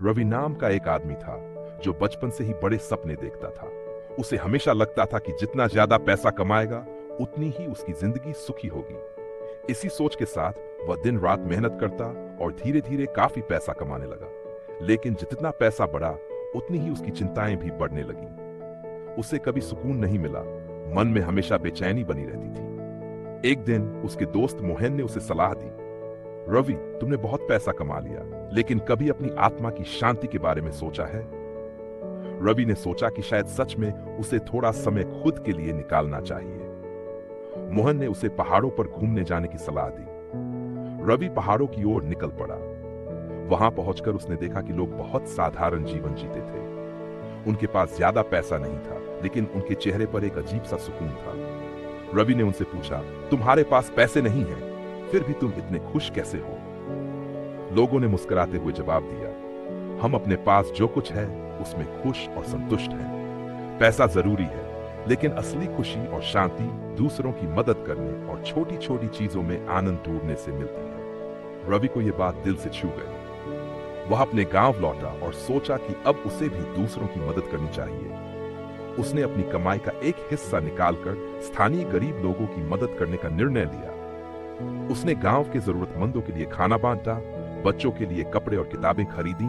रवि नाम का एक आदमी था जो बचपन से ही बड़े सपने देखता था। उसे हमेशा लगता था कि जितना ज्यादा पैसा कमाएगा उतनी ही उसकी जिंदगी सुखी होगी। इसी सोच के साथ वह दिन रात मेहनत करता और धीरे धीरे काफी पैसा कमाने लगा। लेकिन जितना पैसा बढ़ा उतनी ही उसकी चिंताएं भी बढ़ने लगीं। उसे कभी सुकून नहीं मिला, मन में हमेशा बेचैनी बनी रहती थी। एक दिन उसके दोस्त मोहन ने उसे सलाह दी, रवि, तुमने बहुत पैसा कमा लिया, लेकिन कभी अपनी आत्मा की शांति के बारे में सोचा है? रवि ने सोचा कि शायद सच में उसे थोड़ा समय खुद के लिए निकालना चाहिए। मोहन ने उसे पहाड़ों पर घूमने जाने की सलाह दी। रवि पहाड़ों की ओर निकल पड़ा। वहां पहुंचकर उसने देखा कि लोग बहुत साधारण जीवन जीते थे। उनके पास ज्यादा पैसा नहीं था, लेकिन उनके चेहरे पर एक अजीब सा सुकून था। रवि ने उनसे पूछा, तुम्हारे पास पैसे नहीं हैं, फिर भी तुम इतने खुश कैसे हो? लोगों ने मुस्कुराते हुए जवाब दिया, हम अपने पास जो कुछ है उसमें खुश और संतुष्ट हैं। पैसा जरूरी है, लेकिन असली खुशी और शांति दूसरों की मदद करने और छोटी छोटी चीजों में आनंद ढूंढने से मिलती है। रवि को यह बात दिल से छू गई। वह अपने गांव लौटा और सोचा कि अब उसे भी दूसरों की मदद करनी चाहिए। उसने अपनी कमाई का एक हिस्सा निकालकर स्थानीय गरीब लोगों की मदद करने का निर्णय लिया। उसने गांव के जरूरतमंदों के लिए खाना बांटा, बच्चों के लिए कपड़े और किताबें खरीदी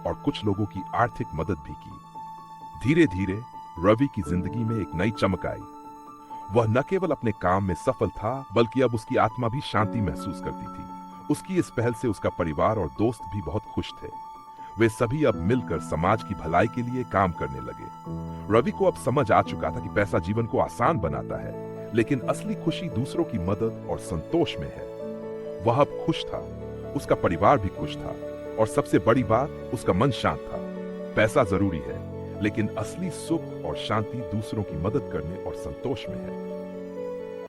और कुछ लोगों की आर्थिक मदद भी की। धीरे धीरे रवि की जिंदगी में एक नई चमक आई। वह न केवल अपने काम में सफल था, बल्कि अब उसकी आत्मा भी शांति महसूस करती थी। उसकी इस पहल से उसका परिवार और दोस्त भी बहुत खुश थे। वे सभी अब मिलकर समाज की भलाई के लिए काम करने लगे। रवि को अब समझ आ चुका था कि पैसा जीवन को आसान बनाता है, लेकिन असली खुशी दूसरों की मदद और संतोष में है। वह अब खुश था, उसका परिवार भी खुश था, और सबसे बड़ी बात, उसका मन शांत था। पैसा जरूरी है, लेकिन असली सुख और शांति दूसरों की मदद करने और संतोष में है।